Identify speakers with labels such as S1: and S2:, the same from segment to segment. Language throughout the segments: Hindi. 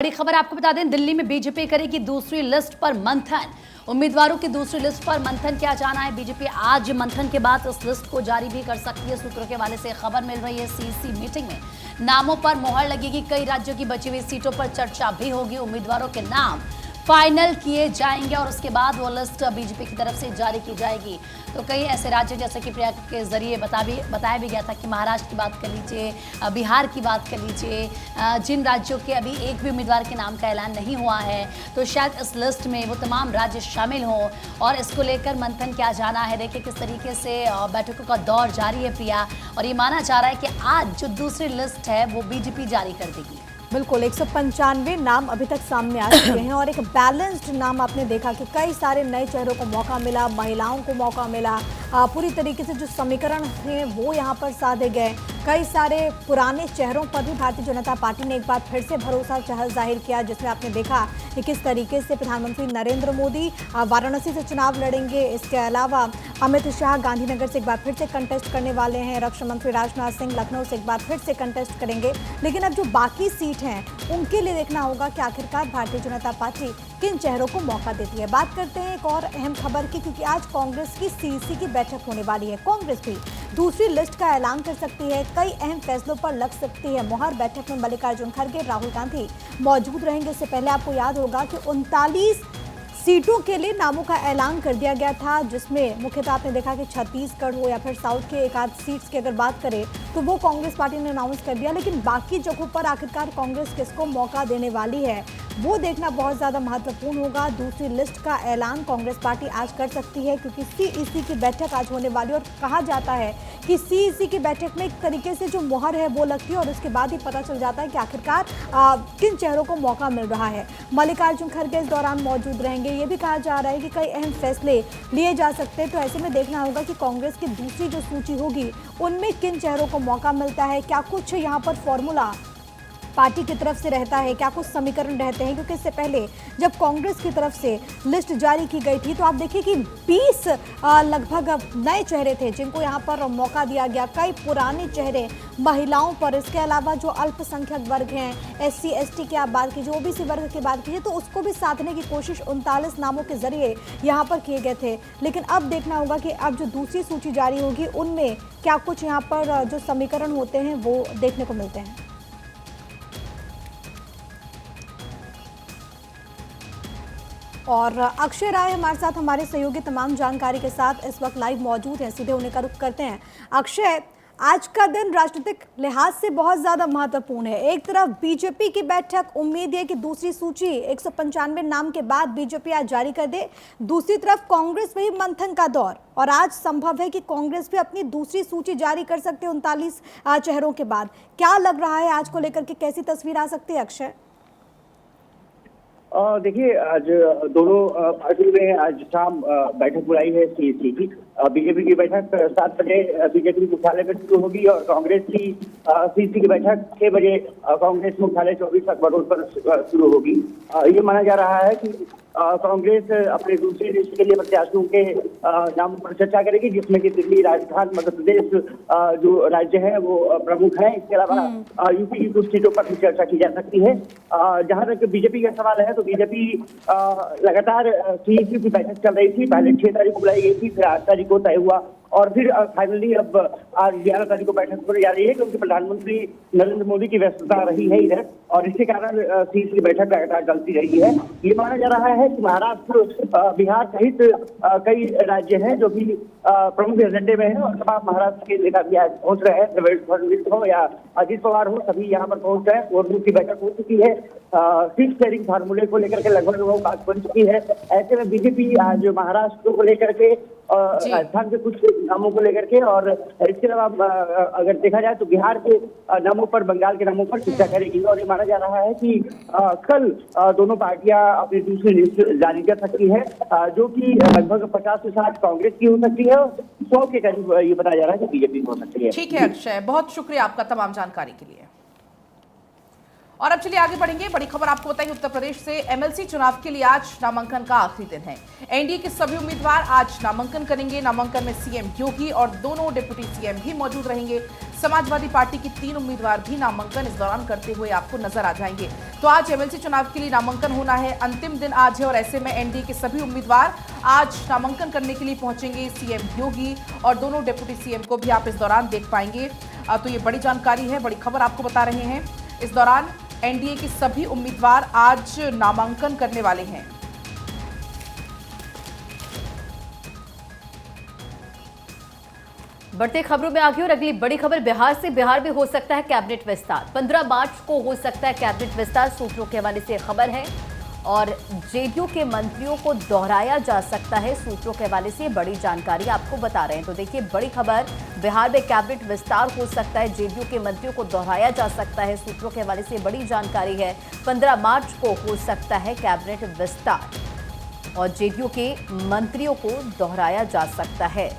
S1: बड़ी खबर आपको बता दें, दिल्ली में बीजेपी करेगी दूसरी लिस्ट पर मंथन। उम्मीदवारों की दूसरी लिस्ट पर मंथन किया जाना है। बीजेपी आज मंथन के बाद इस लिस्ट को जारी भी कर सकती है। सूत्रों के हवाले से खबर मिल रही है। सीईसी मीटिंग में नामों पर मोहर लगेगी। कई राज्यों की बची हुई सीटों पर चर्चा भी होगी। उम्मीदवारों के नाम फाइनल किए जाएंगे और उसके बाद वो लिस्ट बीजेपी की तरफ से जारी की जाएगी। तो कई ऐसे राज्य जैसे कि प्रिया के जरिए बताया भी गया था कि महाराष्ट्र की बात कर लीजिए, बिहार की बात कर लीजिए, जिन राज्यों के अभी एक भी उम्मीदवार के नाम का ऐलान नहीं हुआ है, तो शायद इस लिस्ट में वो तमाम राज्य शामिल हों और इसको लेकर मंथन किया जाना है। देखिए किस तरीके से बैठकों का दौर जारी है प्रिया, और ये माना जा रहा है कि आज जो दूसरी लिस्ट है वो बीजेपी जारी कर देगी।
S2: बिल्कुल 195 नाम अभी तक सामने आ चुके हैं और एक बैलेंस्ड नाम आपने देखा कि कई सारे नए चेहरों को मौका मिला, महिलाओं को मौका मिला, पूरी तरीके से जो समीकरण हैं वो यहाँ पर साधे गए। कई सारे पुराने चेहरों पर भी भारतीय जनता पार्टी ने एक बार फिर से भरोसा जाहिर किया, जिसमें आपने देखा कि किस तरीके से प्रधानमंत्री नरेंद्र मोदी वाराणसी से चुनाव लड़ेंगे। इसके अलावा अमित शाह गांधीनगर से एक बार फिर से कंटेस्ट करने वाले हैं। रक्षा मंत्री राजनाथ सिंह लखनऊ से एक बार फिर से कंटेस्ट करेंगे। लेकिन अब जो बाकी सीट हैं उनके लिए देखना होगा कि आखिरकार भारतीय जनता पार्टी किन चेहरों को मौका देती है। बात करते हैं एक और अहम खबर की, क्योंकि आज कांग्रेस की सीईसी की बैठक होने वाली है। कांग्रेस भी दूसरी लिस्ट का ऐलान कर सकती है। कई अहम फैसलों पर लग सकती है मोहर। बैठक में मल्लिकार्जुन खड़गे, राहुल गांधी मौजूद रहेंगे। इससे पहले आपको याद होगा कि 39 सीटों के लिए नामों का ऐलान कर दिया गया था, जिसमें मुख्यतः आपने देखा कि छत्तीसगढ़ हो या फिर साउथ के एक आध सीट्स की अगर बात करें तो वो कांग्रेस पार्टी ने अनाउंस कर दिया। लेकिन बाकी जगहों पर आखिरकार कांग्रेस किसको मौका देने वाली है वो देखना बहुत ज़्यादा महत्वपूर्ण होगा। दूसरी लिस्ट का ऐलान कांग्रेस पार्टी आज कर सकती है, क्योंकि सीईसी की बैठक आज होने वाली है और कहा जाता है कि सीईसी की बैठक में एक तरीके से जो मुहर है वो लगती है और उसके बाद ही पता चल जाता है कि आखिरकार किन चेहरों को मौका मिल रहा है। मल्लिकार्जुन खड़गे इस दौरान मौजूद रहेंगे। ये भी कहा जा रहा है कि कई अहम फैसले लिए जा सकते हैं। तो ऐसे में देखना होगा कि कांग्रेस की दूसरी जो सूची होगी उनमें किन चेहरों को मौका मिलता है। क्या कुछ यहाँ पर फॉर्मूला पार्टी की तरफ से रहता है, क्या कुछ समीकरण रहते हैं, क्योंकि इससे पहले जब कांग्रेस की तरफ से लिस्ट जारी की गई थी तो आप देखिए कि 20 लगभग नए चेहरे थे जिनको यहाँ पर मौका दिया गया। कई पुराने चेहरे महिलाओं पर, इसके अलावा जो अल्पसंख्यक वर्ग हैं, SC ST की आप बात कीजिए, OBC वर्ग की बात कीजिए, तो उसको भी साधने की कोशिश 39 नामों के जरिए यहाँ पर किए गए थे। लेकिन अब देखना होगा कि अब जो दूसरी सूची जारी होगी उनमें क्या कुछ यहाँ पर जो समीकरण होते हैं वो देखने को मिलते हैं। और अक्षय राय हमारे साथ हमारे सहयोगी तमाम जानकारी के साथ इस वक्त लाइव मौजूद हैं। सीधे उन्हें का रुख करते हैं। अक्षय, आज का दिन राजनीतिक लिहाज से बहुत ज़्यादा महत्वपूर्ण है। एक तरफ बीजेपी की बैठक, उम्मीद है कि दूसरी सूची 195 नाम के बाद बीजेपी आज जारी कर दे। दूसरी तरफ कांग्रेस में ही मंथन का दौर, और आज संभव है कि कांग्रेस भी अपनी दूसरी सूची जारी कर सकते हैं 39 चेहरों के बाद। क्या लग रहा है आज को लेकर के, कैसी तस्वीर आ सकती है अक्षय?
S3: देखिए, आज दोनों पार्टियों ने आज शाम बैठक बुलाई है सीईसी की। बीजेपी की बैठक 7 बजे बीजेपी मुख्यालय में शुरू होगी और कांग्रेस की सीईसी की बैठक 6 बजे कांग्रेस मुख्यालय 24 अकबर रोड पर शुरू होगी। ये माना जा रहा है कि कांग्रेस अपने दूसरी लिस्ट के लिए प्रत्याशियों के नामों पर चर्चा करेगी, जिसमें कि दिल्ली, राजस्थान, मध्य प्रदेश जो राज्य है वो प्रमुख हैं। इसके अलावा यूपी की कुछ सीटों पर भी चर्चा की जा सकती है। जहां तक बीजेपी का सवाल है तो बीजेपी लगातार सीईसी की बैठक चल रही थी। पहले 6 तारीख को बुलाई गई थी, फिर 8 तारीख को तय हुआ और फिर फाइनली अब आज 11 तारीख को बैठक होने जा रही है, क्योंकि प्रधानमंत्री नरेंद्र मोदी की व्यस्तता रही है इधर, और इसके कारण सीईसी की बैठक लगातार चलती रही है। ये माना जा रहा है कि महाराष्ट्र, बिहार सहित कई राज्य हैं जो भी प्रमुख एजेंडे में है और तमाम महाराष्ट्र के नेता भी आज पहुंच रहे हैं। देवेंद्र फडणवीस हो या अजित पवार हो, सभी यहाँ पर पहुंच रहे हैं। कोर की बैठक हो चुकी है। सीट शेयरिंग फार्मूले को लेकर के लगभग वो बात बन चुकी है। ऐसे में बीजेपी आज महाराष्ट्र को लेकर के, राजस्थान के कुछ नामों को लेकर के, और इसके अलावा अगर देखा जाए तो बिहार के नामों पर, बंगाल के नामों पर चर्चा करेगी। और ये माना जा रहा है कि कल दोनों पार्टियां अपनी दूसरी लिस्ट जारी कर सकती है, जो कि लगभग 50 से 60 कांग्रेस की हो सकती है और 100 के करीब ये बताया जा रहा है कि बीजेपी की हो सकती है।
S4: ठीक है अक्षय, बहुत शुक्रिया आपका तमाम जानकारी के लिए। और अब चलिए आगे बढ़ेंगे। बड़ी खबर आपको बताएंगे उत्तर प्रदेश से। एमएलसी चुनाव के लिए आज नामांकन का आखिरी दिन है। एनडीए के सभी उम्मीदवार आज नामांकन करेंगे। नामांकन में सीएम योगी और दोनों डिप्टी सीएम भी मौजूद रहेंगे। समाजवादी पार्टी की 3 उम्मीदवार भी नामांकन इस दौरान करते हुए आपको नजर आ जाएंगे। तो आज एमएलसी चुनाव के लिए नामांकन होना है, अंतिम दिन आज है और ऐसे में एनडीए के सभी उम्मीदवार आज नामांकन करने के लिए पहुंचेंगे। सीएम योगी और दोनों डिप्टी सीएम को भी आप इस दौरान देख पाएंगे। तो ये बड़ी जानकारी है, बड़ी खबर आपको बता रहे हैं। इस दौरान एनडीए के सभी उम्मीदवार आज नामांकन करने वाले हैं।
S1: बढ़ते खबरों में आगे और अगली बड़ी खबर बिहार से। बिहार में हो सकता है कैबिनेट विस्तार, 15 मार्च को हो सकता है कैबिनेट विस्तार, सूत्रों के हवाले से खबर है। और जेडीयू के मंत्रियों को दोहराया जा सकता है, सूत्रों के हवाले से बड़ी जानकारी आपको बता रहे हैं। तो देखिए बड़ी खबर, बिहार में कैबिनेट विस्तार हो सकता है, जेडीयू के मंत्रियों को दोहराया जा सकता है, सूत्रों के हवाले से बड़ी जानकारी है। 15 मार्च को हो सकता है कैबिनेट विस्तार और जेडीयू के मंत्रियों को दोहराया जा सकता है।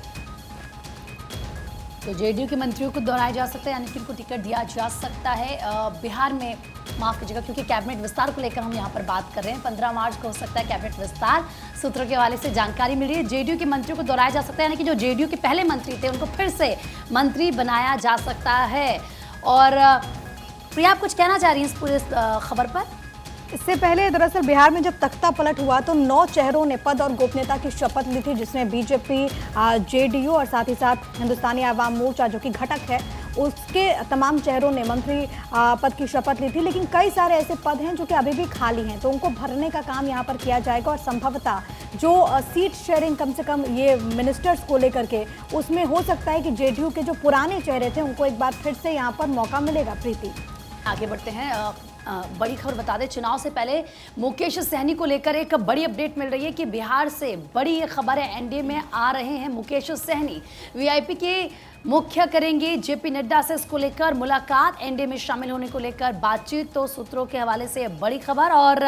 S1: तो जेडीयू के मंत्रियों को दोहराया जा सकता है, यानी कि उनको टिकट दिया जा सकता है। बिहार में माफ कीजिएगा, क्योंकि कैबिनेट विस्तार को लेकर हम यहाँ पर बात कर रहे हैं। 15 मार्च को हो सकता है कैबिनेट विस्तार, सूत्रों के हवाले से जानकारी मिली है। जेडीयू के मंत्रियों को दोहराया जा सकता है, यानी कि जो जेडीयू के पहले मंत्री थे उनको फिर से मंत्री बनाया जा सकता है। और प्रिया, आप कुछ कहना चाह रही हैं इस पूरे खबर पर?
S2: इससे पहले दरअसल बिहार में जब तख्ता पलट हुआ तो 9 चेहरों ने पद और गोपनीयता की शपथ ली थी, जिसमें बीजेपी, जेडीयू और साथ ही साथ हिंदुस्तानी आवाम मोर्चा जो कि घटक है उसके तमाम चेहरों ने मंत्री पद की शपथ ली थी। लेकिन कई सारे ऐसे पद हैं जो कि अभी भी खाली हैं, तो उनको भरने का काम यहाँ पर किया जाएगा। और संभवतः जो सीट शेयरिंग कम से कम ये मिनिस्टर्स को लेकर के, उसमें हो सकता है कि जेडीयू के जो पुराने चेहरे थे उनको एक बार फिर से यहाँ पर मौका मिलेगा। प्रीति,
S1: आगे बढ़ते हैं। बड़ी खबर बता दें, चुनाव से पहले मुकेश सहनी को लेकर एक बड़ी अपडेट मिल रही है कि बिहार से बड़ी ये खबर है, एनडीए में आ रहे हैं मुकेश सहनी। वीआईपी के मुख्य करेंगे जेपी नड्डा से इसको लेकर मुलाकात, एनडीए में शामिल होने को लेकर बातचीत। तो सूत्रों के हवाले से बड़ी खबर और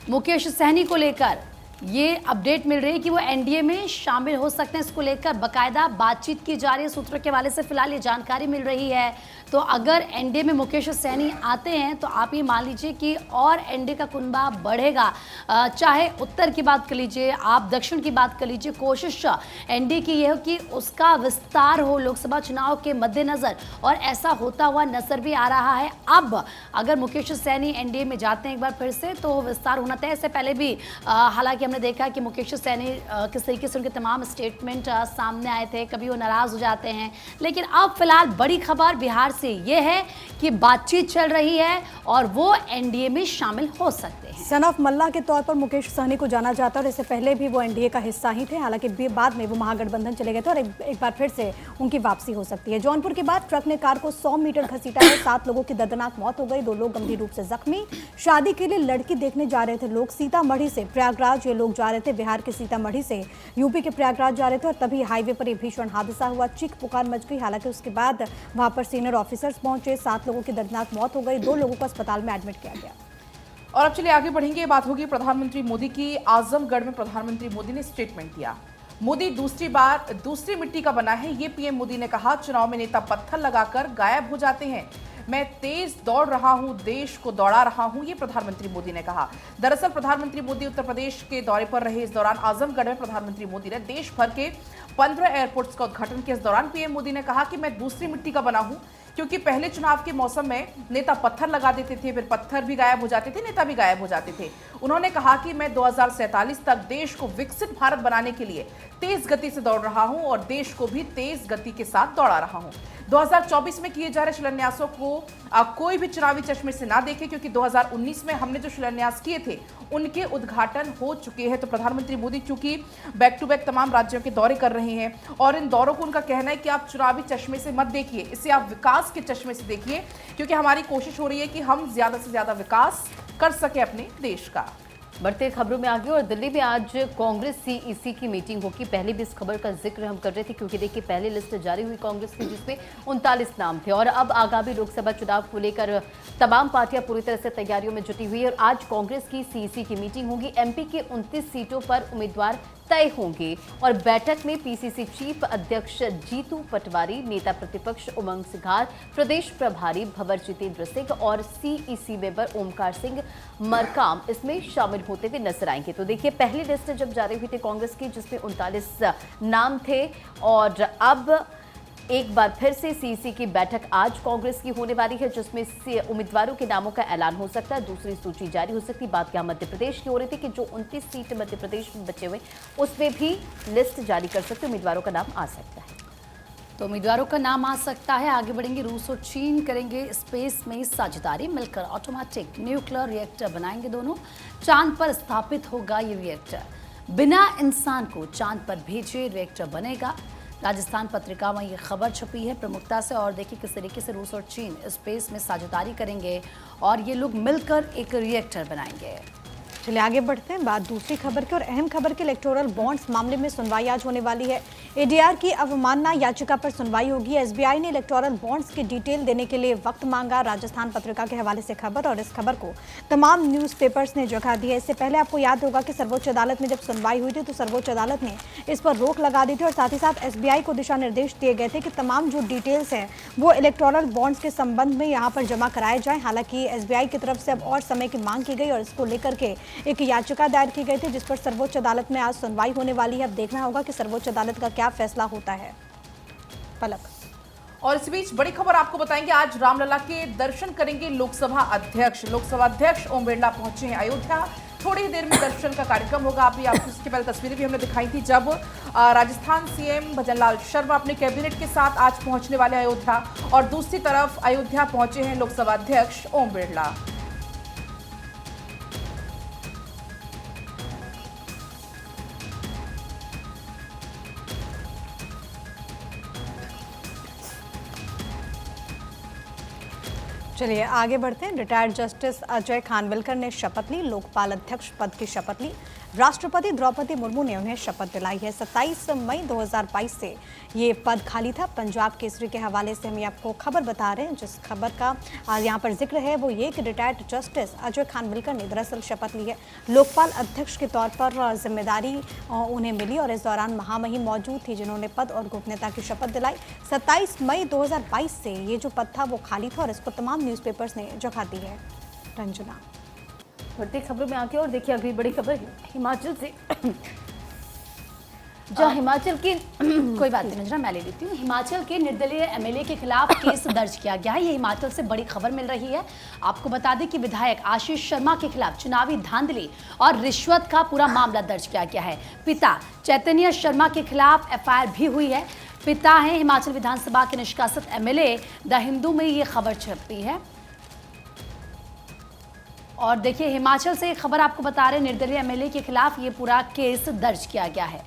S1: मुकेश सहनी को लेकर ये अपडेट मिल रही है कि वो एनडीए में शामिल हो सकते हैं, इसको लेकर बाकायदा बातचीत की जा रही है। सूत्रों के हवाले से फिलहाल ये जानकारी मिल रही है। तो अगर एनडीए में मुकेश सहनी आते हैं तो आप ये मान लीजिए कि और एनडीए का कुनबा बढ़ेगा। चाहे उत्तर की बात कर लीजिए, आप दक्षिण की बात कर लीजिए, कोशिश एनडीए की यह हो कि उसका विस्तार हो लोकसभा चुनाव के मद्देनजर, और ऐसा होता हुआ नजर भी आ रहा है। अब अगर मुकेश सहनी एनडीए में जाते हैं एक बार फिर से तो विस्तार होना तय। इससे पहले भी हालांकि हमने देखा कि मुकेश सहनी किस तरीके से उनके तमाम स्टेटमेंट सामने आए थे, कभी वो नाराज हो जाते हैं। लेकिन अब फिलहाल बड़ी खबर बिहार से ये है कि बातचीत चल रही है और वो एनडीए में शामिल हो सकते हैं।
S2: सन ऑफ मल्ला के तौर पर मुकेश सहनी को जाना जाता है और इससे पहले भी वो एनडीए का हिस्सा ही थे। हालांकि बाद में वो महागठबंधन चले गए थे और एक बार फिर से उनकी वापसी हो सकती है। जौनपुर के बाद ट्रक ने कार को 100 मीटर घसीटा है, 7 लोगों की दर्दनाक मौत हो गई, 2 लोग गंभीर रूप से जख्मी। शादी के लिए लड़की देखने जा रहे थे लोग, सीतामढ़ी से प्रयागराज ये लोग जा रहे थे। बिहार के सीतामढ़ी से यूपी के प्रयागराज जा रहे थे और तभी हाईवे पर यह भीषण हादसा हुआ, चीख पुकार मच गई। हालांकि उसके बाद वहां पर सीनियर ऑफिसर्स पहुंचे, 7 लोगों की दर्दनाक मौत हो गई, 2 लोगों को अस्पताल में एडमिट किया गया।
S4: और अब चलिए आगे बढ़ेंगे। बात होगी प्रधानमंत्री मोदी की। आजमगढ़ में प्रधानमंत्री मोदी ने स्टेटमेंट दिया। मोदी दूसरी बार दूसरी मिट्टी का बना है, ये पीएम मोदी ने कहा। चुनाव में नेता पत्थर लगाकर गायब हो जाते हैं, मैं तेज दौड़ रहा हूं, देश को दौड़ा रहा हूं, ये प्रधानमंत्री मोदी ने कहा। दरअसल प्रधानमंत्री मोदी उत्तर प्रदेश के दौरे पर रहे। इस दौरान आजमगढ़ में प्रधानमंत्री मोदी ने देश भर के 15 एयरपोर्ट्स का उद्घाटन किया। इस दौरान पीएम मोदी ने कहा कि मैं दूसरी मिट्टी का बना हूं, क्योंकि पहले चुनाव के मौसम में नेता पत्थर लगा देते थे, फिर पत्थर भी गायब हो जाते थे, नेता भी गायब हो जाते थे। उन्होंने कहा कि मैं 2047 तक देश को विकसित भारत बनाने के लिए तेज गति से दौड़ रहा हूं और देश को भी तेज गति के साथ दौड़ा रहा हूं। 2024 में किए जा रहे शिलान्यासों को कोई भी चुनावी चश्मे से ना देखे, क्योंकि 2019 में हमने जो शिलान्यास किए थे उनके उद्घाटन हो चुके हैं। तो प्रधानमंत्री मोदी चूंकि बैक टू बैक तमाम राज्यों के दौरे कर रहे हैं और इन दौरों को उनका कहना है कि आप चुनावी चश्मे से मत देखिए, इसे आप विकास के चश्मे से देखिए, क्योंकि हमारी कोशिश हो रही है कि हम ज्यादा से ज्यादा विकास कर सके अपने देश का।
S1: बढ़ते खबरों में आगे और दिल्ली में आज कांग्रेस सीईसी की मीटिंग होगी। पहले भी इस खबर का जिक्र हम कर रहे थे, क्योंकि देखिए पहले लिस्ट जारी हुई कांग्रेस की जिसमें 39 नाम थे और अब आगामी लोकसभा चुनाव को लेकर तमाम पार्टियां पूरी तरह से तैयारियों में जुटी हुई है और आज कांग्रेस की सीईसी की मीटिंग होगी। एमपी के 29 सीटों पर उम्मीदवार
S5: तय होंगे और बैठक में पीसीसी चीफ अध्यक्ष जीतू पटवारी, नेता प्रतिपक्ष उमंग सिघार, प्रदेश प्रभारी भंवर जितेंद्र सिंह और सीईसी मेंबर ओमकार सिंह मरकाम इसमें शामिल होते हुए नजर आएंगे। तो देखिए, पहली लिस्ट जब जारी हुई थी कांग्रेस की, जिसमें 39 नाम थे, और अब एक बार फिर से सीईसी की बैठक आज कांग्रेस की होने वाली है, जिसमें से उम्मीदवारों के नामों का ऐलान हो सकता है, दूसरी सूची जारी हो सकती है। बात यहाँ मध्य प्रदेश की हो रही थी कि जो 29 सीट मध्य प्रदेश में बचे हुए, उसमें भी लिस्ट जारी कर सकते, उम्मीदवारों का नाम आ सकता है।
S1: तो उम्मीदवारों का नाम आ सकता है। आगे बढ़ेंगे, रूस और चीन करेंगे स्पेस में साझेदारी, मिलकर ऑटोमेटिक न्यूक्लियर रिएक्टर बनाएंगे दोनों। चांद पर स्थापित होगा ये रिएक्टर, बिना इंसान को चांद पर भेजे रिएक्टर बनेगा। राजस्थान पत्रिका में ये खबर छपी है प्रमुखता से, और देखिए किस तरीके से रूस और चीन स्पेस में साझेदारी करेंगे और ये लोग मिलकर एक रिएक्टर बनाएंगे।
S2: चलिए आगे बढ़ते हैं। बात दूसरी खबर की और अहम खबर के इलेक्टोरल बॉन्ड्स मामले में सुनवाई आज होने वाली है। एडीआर की अवमानना याचिका पर सुनवाई होगी। एसबीआई ने इलेक्टोरल बॉन्ड्स की डिटेल देने के लिए वक्त मांगा। राजस्थान पत्रिका के हवाले से खबर, और इस खबर को तमाम न्यूज़पेपर्स ने जगह दी है। इससे पहले आपको याद होगा कि सर्वोच्च अदालत में जब सुनवाई हुई थी तो सर्वोच्च अदालत ने इस पर रोक लगा दी थी, और साथ ही साथ एसबीआई को दिशा निर्देश दिए गए थे कि तमाम जो डिटेल्स हैं वो इलेक्टोरल बॉन्ड्स के संबंध में यहाँ पर जमा कराए जाएं। हालांकि एसबीआई की तरफ से अब और समय की मांग की गई और इसको लेकर के एक याचिका दायर की गई थी, जिस पर सर्वोच्च अदालत में आज सुनवाई होने वाली है। अब देखना होगा कि सर्वोच्च अदालत का क्या फैसला होता है। पलक।
S4: और इस बीच बड़ी खबर आपको बताएंगे, आज रामलला के दर्शन करेंगे लोकसभा अध्यक्ष। लोकसभा अध्यक्ष ओम बिरला पहुंचे हैं अयोध्या। थोड़ी ही देर में दर्शन का कार्यक्रम होगा। आपको इसके पहले तस्वीरें भी हमने दिखाई थी, जब राजस्थान सीएम भजनलाल शर्मा अपने कैबिनेट के साथ आज पहुंचने वाले अयोध्या, और दूसरी तरफ अयोध्या पहुंचे हैं लोकसभा अध्यक्ष ओम बिरला।
S2: चलिए आगे बढ़ते हैं। रिटायर्ड जस्टिस अजय खानविलकर ने शपथ ली, लोकपाल अध्यक्ष पद की शपथ ली। राष्ट्रपति द्रौपदी मुर्मू ने उन्हें शपथ दिलाई है। 27 मई 2022 से ये पद खाली था। पंजाब केसरी के हवाले से हम आपको खबर बता रहे हैं, जिस खबर का यहाँ पर जिक्र है वो ये कि रिटायर्ड जस्टिस अजय खानविलकर ने दरअसल शपथ ली है। लोकपाल अध्यक्ष के तौर पर जिम्मेदारी उन्हें मिली, और इस दौरान महामहिम मौजूद थी जिन्होंने पद और गोपनीयता की शपथ दिलाई। 27 मई 2022 से ये जो पद था वो खाली था, और इसको तमाम न्यूज़पेपर्स ने जगह दी है। रंजना।
S5: बढ़ती खबरों में आके और देखिए अगली बड़ी खबर हिमाचल से, जहां हिमाचल के
S1: कोई बात नहीं रंजना, मैं ले लेती हूँ। हिमाचल के निर्दलीय एमएलए के खिलाफ केस दर्ज किया गया है। ये हिमाचल से बड़ी खबर मिल रही है। आपको बता दें कि विधायक आशीष शर्मा के खिलाफ चुनावी धांधली और रिश्वत का पूरा मामला दर्ज किया गया है। पिता चैतन्य शर्मा के खिलाफ एफआईआर भी हुई है। पिता हैं हिमाचल विधानसभा के निष्कासित एमएलए। द हिंदू में ये खबर छपी है, और देखिए हिमाचल से खबर आपको बता रहे हैं, निर्दलीय एमएलए के खिलाफ ये पूरा केस दर्ज किया गया है।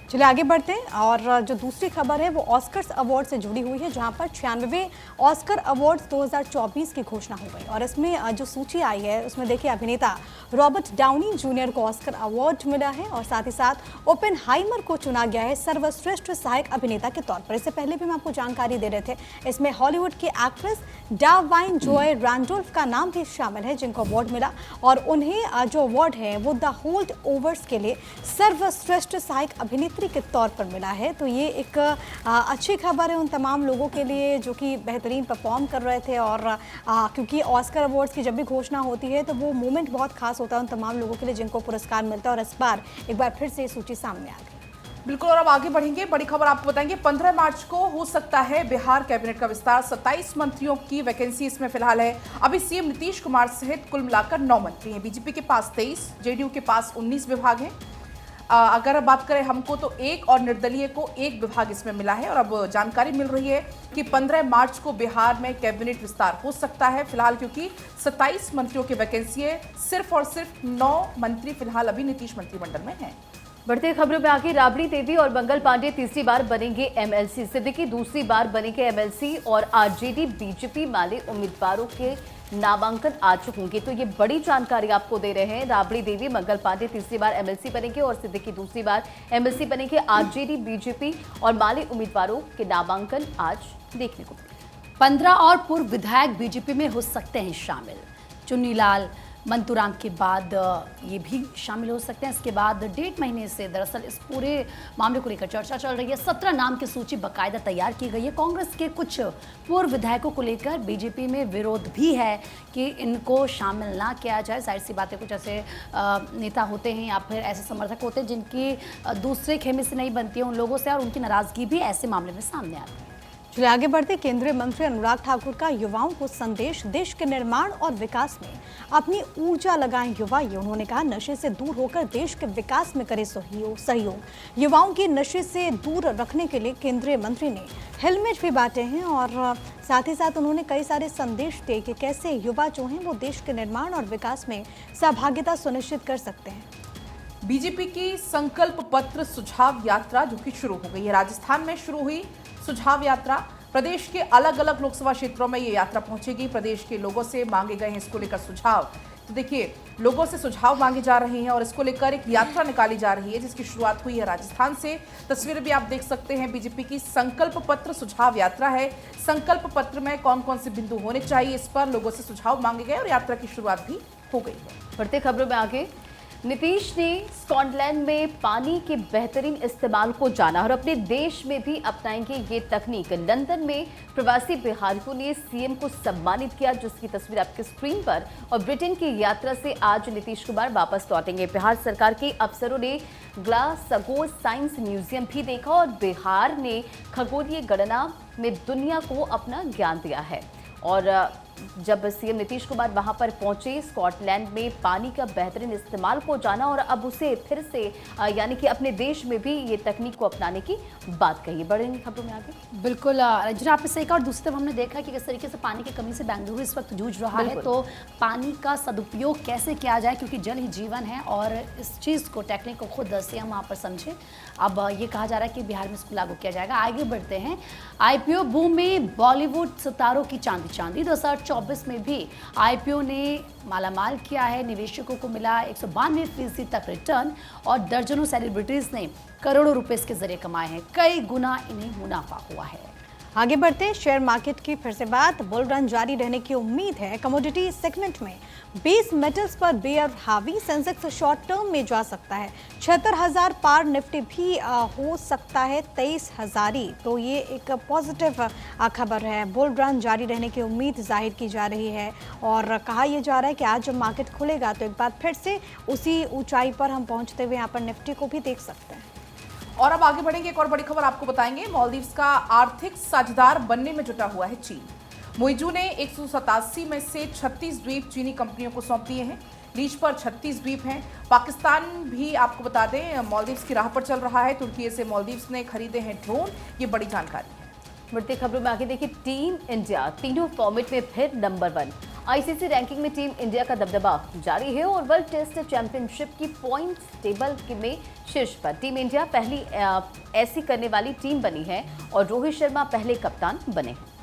S2: चलिए आगे बढ़ते हैं। और जो दूसरी खबर है वो ऑस्कर्स अवार्ड से जुड़ी हुई है, जहां पर 96वें ऑस्कर अवार्ड्स 2024 की घोषणा हो गई। और इसमें जो सूची आई है उसमें देखिए अभिनेता रॉबर्ट डाउनी जूनियर को ऑस्कर अवार्ड मिला है, और साथ ही साथ ओपेनहाइमर को चुना गया है सर्वश्रेष्ठ सहायक अभिनेता के तौर पर। इससे पहले भी हम आपको जानकारी दे रहे थे, इसमें हॉलीवुड की एक्ट्रेस डावाइन जोय रैंडोल्फ का नाम भी शामिल है जिनको अवार्ड मिला, और उन्हें जो अवार्ड है वो द होल्ड ओवर्स के लिए सर्वश्रेष्ठ सहायक अभिनेत्री के तौर पर मिला है। तो ये एक अच्छी खबर है उन तमाम लोगों के लिए जो कि बेहतरीन परफॉर्म कर रहे थे, और क्योंकि ऑस्कर अवार्ड्स की जब भी घोषणा होती है तो वो मोमेंट बहुत खास होता है उन तमाम लोगों के लिए जिनको पुरस्कार मिलता है, और इस बार एक बार फिर से ये सूची सामने आ गई।
S4: बिल्कुल, और अब आगे बढ़ेंगे। बड़ी खबर आपको बताएंगे, 15 मार्च को हो सकता है बिहार कैबिनेट का विस्तार। 27 मंत्रियों की वैकेंसी इसमें फिलहाल है। अभी सीएम नीतीश कुमार सहित कुल मिलाकर 9 मंत्री हैं। बीजेपी के पास 23, जेडीयू के पास 19 विभाग हैं। अगर बात करें हमको तो 1 और निर्दलीय को 1 विभाग इसमें मिला है। और अब जानकारी मिल रही है कि 15 मार्च को बिहार में कैबिनेट विस्तार हो सकता है फिलहाल, क्योंकि 27 मंत्रियों की वैकेंसी है। सिर्फ और सिर्फ 9 मंत्री फिलहाल अभी नीतीश मंत्रिमंडल में हैं।
S5: बढ़ती खबरों में आगे राबड़ी देवी और मंगल पांडे तीसरी बार बनेंगे एमएलसी, सिद्दीकी दूसरी बार बनेंगे एमएलसी, और आरजेडी बीजेपी वाले उम्मीदवारों के नामांकन आज होंगे। तो ये बड़ी जानकारी आपको दे रहे हैं। राबड़ी देवी मंगल पांडे तीसरी बार एमएलसी बनेंगे और सिद्दीकी दूसरी बार एमएलसी बनेंगे। आरजेडी बीजेपी और माले उम्मीदवारों के नामांकन आज देखने को मिले।
S1: 15 और पूर्व विधायक बीजेपी में हो सकते हैं शामिल। चुन्नीलाल मंतूराम के बाद ये भी शामिल हो सकते हैं। इसके बाद 1.5 महीने से दरअसल इस पूरे मामले को लेकर चर्चा चल रही है। 17 नाम की सूची बाकायदा तैयार की गई है। कांग्रेस के कुछ पूर्व विधायकों को लेकर बीजेपी में विरोध भी है कि इनको शामिल ना किया जाए। जाहिर सी बात है, कुछ ऐसे नेता होते हैं या फिर ऐसे समर्थक होते हैं जिनकी दूसरे खेमे से नहीं बनती है उन लोगों से, और उनकी नाराजगी भी ऐसे मामले में सामने आती है।
S2: चलिए आगे बढ़ते। केंद्रीय मंत्री अनुराग ठाकुर का युवाओं को संदेश, देश के निर्माण और विकास में अपनी ऊर्जा लगाएं युवा। ये उन्होंने कहा, नशे से दूर होकर देश के विकास में करे सहयोग। युवाओं की नशे से दूर रखने के लिए केंद्रीय मंत्री ने हेलमेट भी बांटे हैं और साथ ही साथ उन्होंने कई सारे संदेश दिए कि कैसे युवा जो हैं वो देश के निर्माण और विकास में सहभागिता सुनिश्चित कर सकते हैं।
S4: बीजेपी की संकल्प पत्र सुझाव यात्रा जो कि शुरू हो गई है। राजस्थान में शुरू हुई सुझाव यात्रा। प्रदेश के अलग अलग लोकसभा क्षेत्रों में ये यात्रा पहुंचेगी। प्रदेश के लोगों से मांगे गए हैं इसको लेकर सुझाव। तो देखिए, लोगों से सुझाव मांगे जा रहे हैं और इसको लेकर एक यात्रा निकाली जा रही है जिसकी शुरुआत हुई है राजस्थान से। तस्वीरें भी आप देख सकते हैं। बीजेपी की संकल्प पत्र सुझाव यात्रा है। संकल्प पत्र में कौन कौन से बिंदु होने चाहिए, इस पर लोगों से सुझाव मांगे गए और यात्रा की शुरुआत भी हो गई है।
S5: बढ़ते खबरों में आगे, नीतीश ने स्कॉटलैंड में पानी के बेहतरीन इस्तेमाल को जाना और अपने देश में भी अपनाएंगे ये तकनीक। लंदन में प्रवासी बिहारियों ने सीएम को सम्मानित किया, जिसकी तस्वीर आपकी स्क्रीन पर। और ब्रिटेन की यात्रा से आज नीतीश कुमार वापस लौटेंगे। बिहार सरकार के अफसरों ने ग्लासगो साइंस म्यूजियम भी देखा और बिहार ने खगोलीय गणना में दुनिया को अपना ज्ञान दिया है। और जब सीएम नीतीश कुमार वहां पर पहुंचे, स्कॉटलैंड में पानी का बेहतरीन इस्तेमाल को जाना और अब उसे फिर से यानी कि अपने देश में भी ये तकनीक को अपनाने की बात कही। बड़े खबरों में आगे।
S1: बिल्कुल रंजना, आपने सही कहा। और दूसरी तरफ हमने देखा कि किस तरीके से पानी की कमी से बेंगलुरु इस वक्त जूझ रहा है। तो पानी का सदुपयोग कैसे किया जाए, क्योंकि जल ही जीवन है और इस चीज़ को, टेक्निक को खुद सीएम वहाँ पर समझे। अब ये कहा जा रहा है कि बिहार में इसको लागू किया जाएगा। आगे बढ़ते हैं। IPO बूम में बॉलीवुड सितारों की चांदी 2024 में भी IPO ने मालामाल किया है। निवेशकों को मिला 192% तक रिटर्न और दर्जनों सेलिब्रिटीज ने करोड़ों रुपए इसके जरिए कमाए हैं। कई गुना इन्हें मुनाफा हुआ है।
S2: आगे बढ़ते, शेयर मार्केट की फिर से बात। बुल रन जारी रहने की उम्मीद है। कमोडिटी सेगमेंट में 20 मेटल्स पर बेयर हावी। सेंसेक्स शॉर्ट टर्म में जा सकता है 76,000 पार। निफ्टी भी हो सकता है 23,000। तो ये एक पॉजिटिव खबर है। बुल रन जारी रहने की उम्मीद जाहिर की जा रही है और कहा यह जा रहा है कि आज जब मार्केट खुलेगा तो एक बार फिर से उसी ऊंचाई पर हम पहुंचते हुए यहाँ पर निफ्टी को भी देख सकते हैं।
S4: और अब आगे बढ़ेंगे, एक और बड़ी खबर आपको बताएंगे। मालदीव्स का आर्थिक साझेदार बनने में जुटा हुआ है चीन। मोइजू ने 187 में से 36 द्वीप चीनी कंपनियों को सौंप दिए हैं। लीज पर 36 द्वीप हैं। पाकिस्तान भी आपको बता दें मालदीव्स की राह पर चल रहा है। तुर्की से मालदीव्स ने खरीदे हैं ड्रोन। ये बड़ी जानकारी है।
S5: बढ़ती खबरों में आगे देखिए, टीम इंडिया तीनों फॉर्मेट में फिर नंबर 1। आईसीसी रैंकिंग में टीम इंडिया का दबदबा जारी है और वर्ल्ड टेस्ट चैंपियनशिप की पॉइंट्स टेबल में शीर्ष पर। टीम इंडिया पहली ऐसी करने वाली टीम बनी है और रोहित शर्मा पहले कप्तान बने हैं।